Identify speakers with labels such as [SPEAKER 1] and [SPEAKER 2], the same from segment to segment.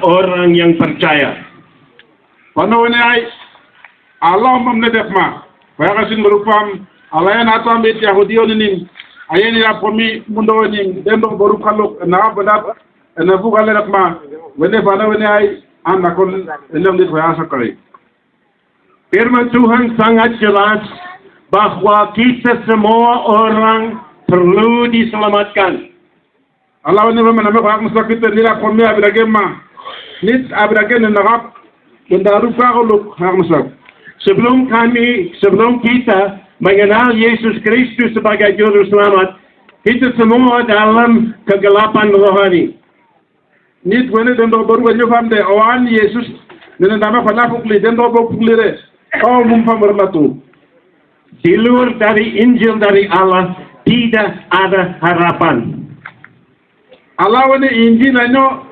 [SPEAKER 1] orang yang percaya.
[SPEAKER 2] Panahon ay Allah mamnedekma. Kaya kasi merupam alayan atam it Yahudiyon nin. Ayen ya pomi mundo nin dendo borukalok na banap na bukalenakma. Wene panahon ay anakon elam dit kaya sakari.
[SPEAKER 1] Firman Tuhan sangat jelas bahwa kita semua orang perlu diselamatkan.
[SPEAKER 2] Allah ni mana nak masuk kita ni lah kami abiragema, nit abiragen nak kendaru kalau nak masuk.
[SPEAKER 1] Sebelum kita mengenal Yesus Kristus sebagai Juru Selamat, kita semua dalam kegelapan rohani.
[SPEAKER 2] Nit wene dendo baru wene famde awan Yesus nene nama pada pukli dendo pukli re. Kau mumpa berlatu.
[SPEAKER 1] Di luar dari Injil dari Allah tidak ada harapan.
[SPEAKER 2] Allah wene Injil anyo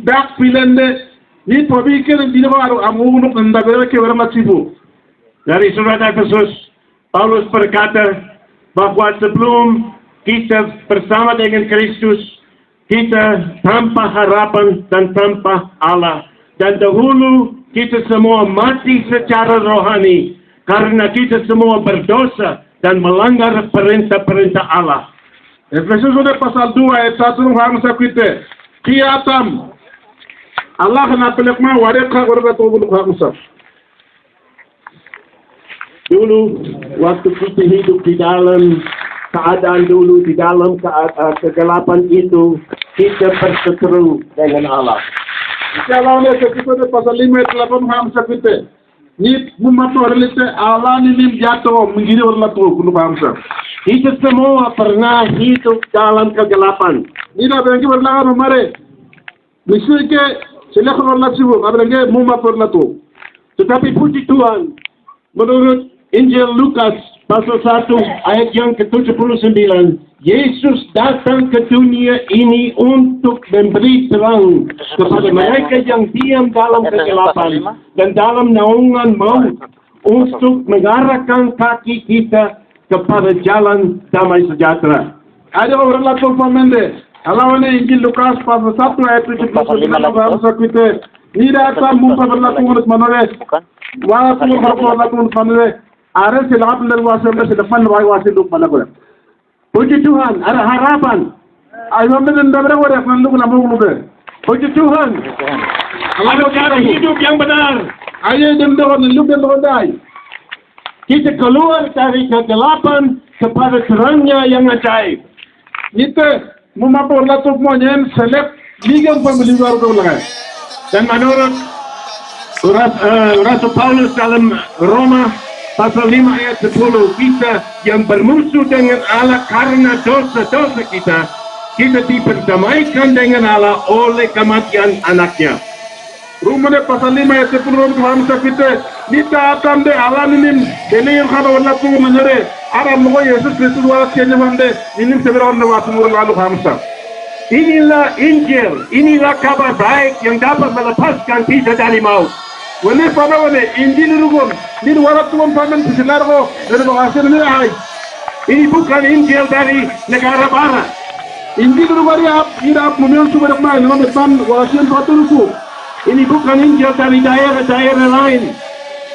[SPEAKER 2] dak pilende ni tobi kene dino baru amunuk nda bere ke berlatu.
[SPEAKER 1] Dari surat Efesus, Paulus berkata bahwa sebelum kita bersama dengan Kristus, kita tanpa harapan dan tanpa Allah. Dan dahulu kita semua mati secara rohani karena kita semua berdosa dan melanggar perintah-perintah Allah.
[SPEAKER 2] Efesus sudah pasal 2 ayat 1 harus kita kiatam Allah na pelekma wareka warga tubul harus.
[SPEAKER 1] Dulu waktu kita hidup di dalam keadaan dulu, di dalam kegelapan itu, kita berseteru dengan Allah.
[SPEAKER 2] Kalau ni kita pasal 5 ayat 8 harus kita ni mumatu relate Allah ni nim jatuh menggiri orang tu kuno bangsa.
[SPEAKER 1] Kita semua pernah hidup dalam kegelapan.
[SPEAKER 2] Ni dah berangkat berlaga memare. Mesti ke selekor orang sibuk, berangkat mumatu orang tu.
[SPEAKER 1] Tetapi puji Tuhan, menurut Injil Lukas pasal 1 ayat yang ke-79, Yesus datang ke dunia ini untuk memberi terang kepada mereka yang diam dalam kegelapan dan dalam naungan maut, untuk mengarahkan kaki kita kepada jalan damai sejahtera.
[SPEAKER 2] Ada orang lapor pamende. Allah ni Injil Lukas pasal 1 ayat 79 bahasa kita. Ni datang mumpa berlaku menurut manore. Wala tu berlaku menurut manore. Ada silap dan wasil depan wasil lu mana kau?
[SPEAKER 1] Puji Tuhan, ada harapan.
[SPEAKER 2] Ayo menden dabra kau nak lu nak mau lu.
[SPEAKER 1] Puji Tuhan, ada cara hidup yang benar.
[SPEAKER 2] Ayo dendor lu dendor dai.
[SPEAKER 1] Kita keluar dari kegelapan kepada terangnya yang ajaib.
[SPEAKER 2] Itu mumapur latuk monyen selek ligang pembeli baru kau lagi.
[SPEAKER 1] Dan menurut Rasul Paulus dalam Roma pasal 5 ayat 10, kita yang bermusuh dengan Allah karena dosa-dosa kita diperdamaikan dengan Allah oleh kematian anaknya.
[SPEAKER 2] Rumahnya pasal 5 ayat 10 hamsa kita nita atam de Allah ninim dene yang kada wala tu menere ara mo Yesus Kristus wala kenya mande ninim sebera on wa tumur lalu hamsa.
[SPEAKER 1] Inilah Injil, inilah kabar baik yang dapat melepaskan kita dari maut.
[SPEAKER 2] Wene pada wene Injil rugon ni wala tu pamen silargo dari bahasa ni ai.
[SPEAKER 1] Ini bukan Injil dari negara barat.
[SPEAKER 2] Injil rugari ap ira ap mumion suber mai no metan wasin paturuku.
[SPEAKER 1] Ini bukan Injil dari daerah-daerah lain.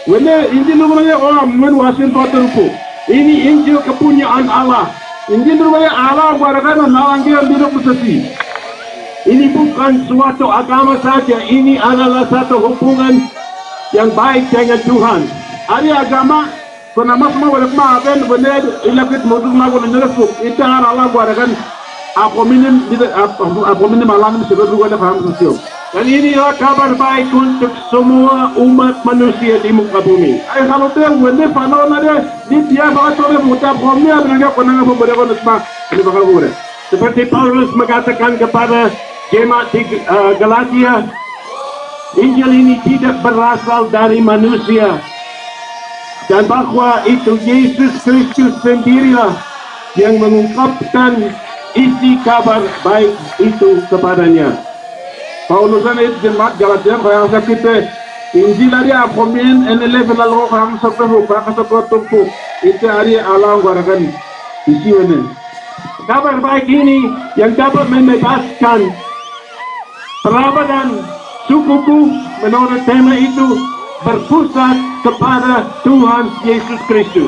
[SPEAKER 2] Wene Injil rugari orang men wasin paturuku.
[SPEAKER 1] Ini Injil kepunyaan Allah.
[SPEAKER 2] Injil rugari Allah warakan nawangi ambil pusati.
[SPEAKER 1] Ini bukan suatu agama saja, ini adalah satu hubungan yang baik dengan Tuhan.
[SPEAKER 2] Ari agama kena mas ma wala ma ben bener ilakit modul ma wala nyerfu ita Allah warakan aku minim malam sebab juga ada paham sosial.
[SPEAKER 1] Dan inilah kabar baik untuk semua umat manusia di muka bumi.
[SPEAKER 2] Ay kalau tu wende pano nade di dia bawa sore muta kami abnanga konanga pemberi kono sma ini bakal boleh.
[SPEAKER 1] Seperti Paulus mengatakan kepada jemaat di Galatia, Injil ini tidak berasal dari manusia, dan bahwa itu Yesus Kristus sendirilah yang mengungkapkan isi kabar baik itu kepadanya.
[SPEAKER 2] Paulus ini jemaat Galatia kaya kita Injil hari apomin enele belalo ham sabtu kaya sabtu tu itu hari alam garakan isi ini.
[SPEAKER 1] Kabar baik ini yang dapat membebaskan perabadan sukuku menurut tema itu berpusat kepada Tuhan Yesus Kristus.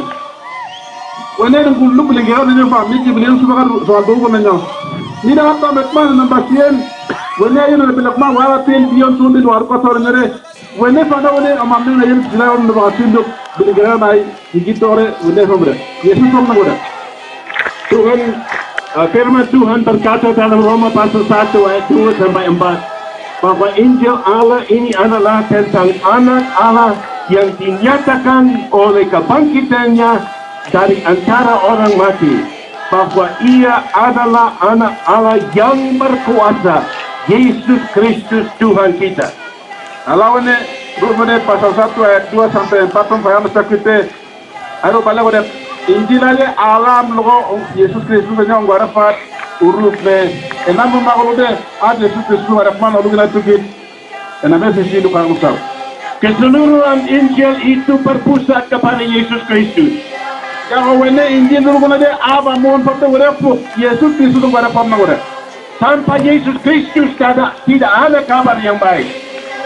[SPEAKER 2] Wene dum lu beli gero ne fa mi jibli su bakar so do ko nanyo ni da ta met man na basien wene yino ne bilak ma wala ten biyon tu ndi war ko tor ngere wene fa da wene amam ne yim jila on do basin do beli gero nay gitore wene famre Yesus som na goda.
[SPEAKER 1] Tuhan, firman Tuhan berkata dalam Roma pasal 1 ayat 2 sampai 4 bahwa Injil Allah ini adalah tentang anak Allah yang dinyatakan oleh kebangkitannya dari antara orang mati, bahwa ia adalah anak Allah yang berkuasa, Yesus Kristus Tuhan kita.
[SPEAKER 2] Alawene rumene pasal 1 ayat 2 sampai 4 payam sakite aro bala goda injilale alam logo Yesus Kristus nya ngora fat uruf me enam magolude ad Yesus Kristus ngora man olugina tukit enam sesi lu kan usau.
[SPEAKER 1] Keseluruhan Injil itu berpusat kepada Yesus Kristus.
[SPEAKER 2] Kalau wene injil dulu kena de aba mon papte urepu Yesus Kristus ngora pam ngora.
[SPEAKER 1] Tanpa Yesus Kristus tidak ada kabar yang baik.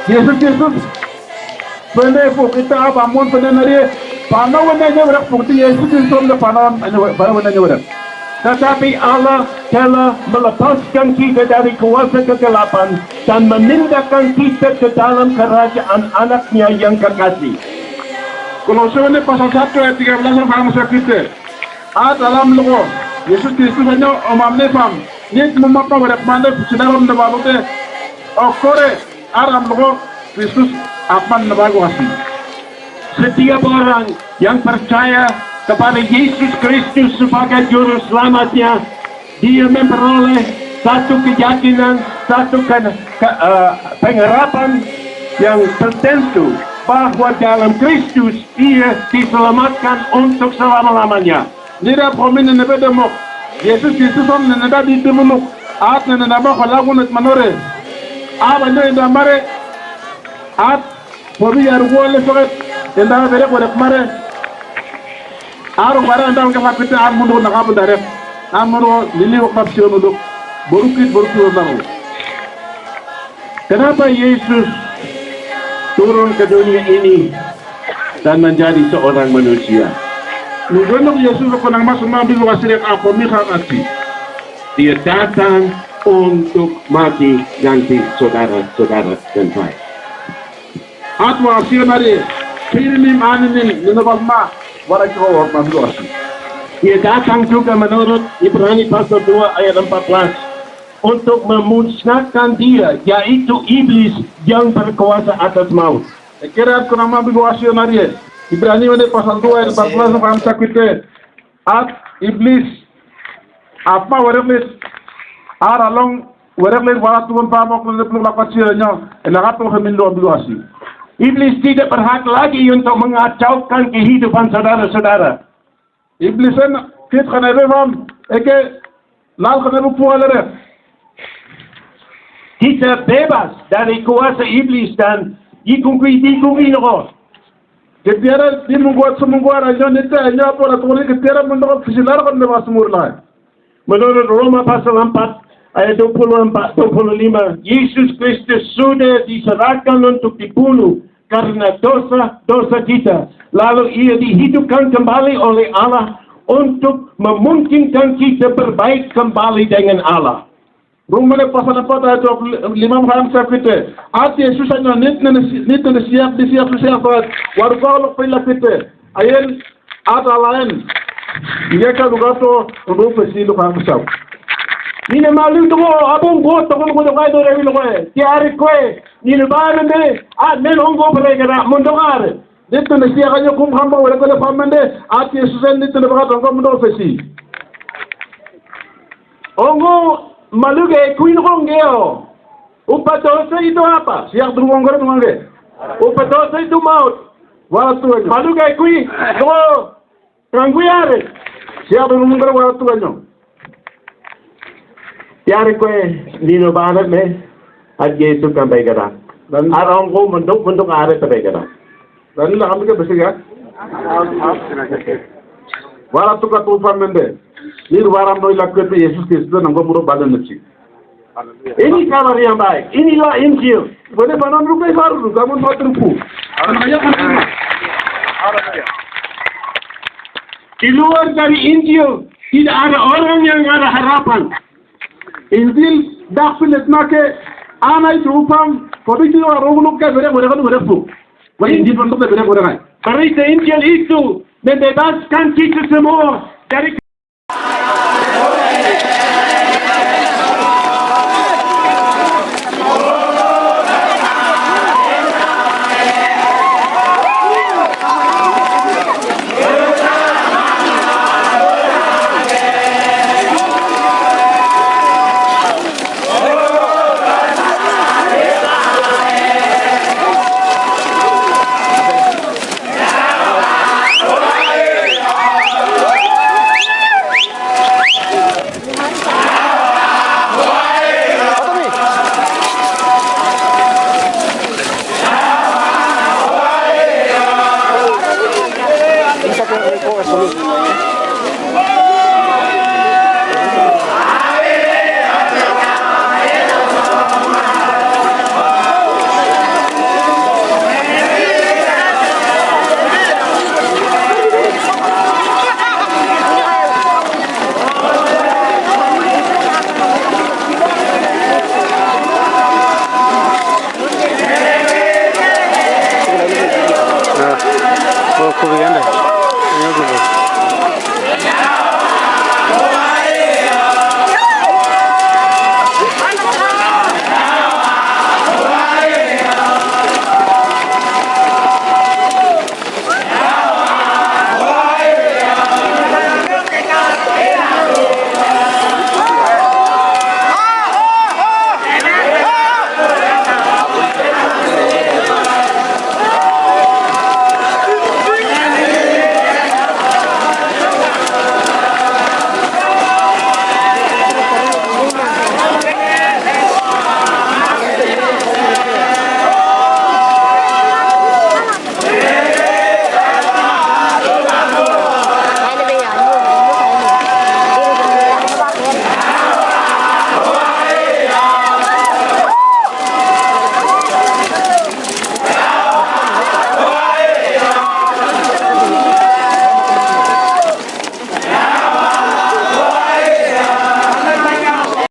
[SPEAKER 2] Yesus Kristus wene pu kita aba mon pene nari pana wene nya urepu Yesus Kristus le pana para wene nya urepu.
[SPEAKER 1] Tetapi Allah telah melepaskan kita dari kuasa kegelapan dan memindahkan kita ke dalam kerajaan anaknya yang kekasih.
[SPEAKER 2] Kolose wene pasal 1 ayat 13 payam sakite ad alam logo Yesus Kristus nya omamne pam nit mumapa urepu mande sinarom de balute okore aram logo Kristus apan nabago asli.
[SPEAKER 1] Setiap orang yang percaya kepada Yesus Kristus sebagai juru selamatnya, dia memperoleh satu keyakinan, satu pengharapan yang tertentu bahwa dalam Kristus ia diselamatkan untuk selama-lamanya.
[SPEAKER 2] Nira promin ne bede mo Yesus Kristus on ne da di temunu at ne na ba khalagunat manore aba ne da mare at pobi yar wole soget enda bere ko rek mare aro bara ndam ka fakete am mundu na kabul dare amro lili ko kapsionu do borukit namu.
[SPEAKER 1] Kenapa Yesus turun ke dunia ini dan menjadi seorang manusia?
[SPEAKER 2] Nugono Yesus ko nang masuma bi wasire ka ko mi khati.
[SPEAKER 1] Dia datang untuk mati ganti saudara-saudara dan saya.
[SPEAKER 2] Atwa sionare pirmi maninin ninabama waraki ho masuk asli.
[SPEAKER 1] Dia datang juga menurut Ibrani pasal 2 ayat 14 untuk memusnahkan dia, yaitu iblis yang berkuasa atas maut.
[SPEAKER 2] Kira ko nama bi wasionare Ibrani wene pasal 2 ayat 14 paham sakite at iblis apa warakles aralong warakles waratu pamok le plug lakasinya enagato hamindo bi wasi.
[SPEAKER 1] Iblis tidak berhak lagi untuk mengacaukan kehidupan saudara-saudara.
[SPEAKER 2] Iblis en fit khana bam eke lal khana bu pualere.
[SPEAKER 1] Kita bebas dari kuasa iblis dan dikungkui roh.
[SPEAKER 2] Ketiara di mungguat semungguara jon itu hanya pola tulis ketiara mendapat fisilar kan lepas murlah.
[SPEAKER 1] Menurut Roma pasal 4 ayat 24-25, Yesus Kristus sudah diserahkan untuk dibunuh karena dosa kita. Lalu ia dihidupkan kembali oleh Allah untuk memungkinkan kita berbaik kembali dengan Allah.
[SPEAKER 2] Rumah pasal 4 ayat 5 paham sakite. Ati Yesus hanya nit siap warga pila kita. Ayen ada lain. Dia kan lugato rupa silu paham sab.
[SPEAKER 1] Nina malu tungo abong go tokong ko kay do rewi lokoy. Tiari ko nina ba ne men ongo pare gara mondongar. Dito na siya kanyo kum hamba wala ko na pamande at Yesus dito na baka tongko mundo fesi. Ongo maluge kuin hongeo. Upatosa itu apa? Siyak durung ngore ngore. Upatosa itu maut. Wala tuwa. Maluge kui go ranguyare. Siyak durung ngore wala tuwa. Tiari ko nino banat me at Yesus kan baigara. Dan arong ko mundok are sa baigara.
[SPEAKER 2] Dan la kami ke besiga. Wala tu ka tufan mende. Nir waram no ilakwe Yesus Kristus nang ko muro badan nchi.
[SPEAKER 1] Ini kabar yang baik. Inilah Injil. Boleh panon rupai baru, kamu mau terpu. Di luar dari Injil, tidak ada orang yang ada harapan.
[SPEAKER 2] Injil dak pilet make anay trupam koditi wa roguluk ka bere bere bere fu. Wa Injil pun bere bere.
[SPEAKER 1] Berita Injil itu membebaskan kita semua dari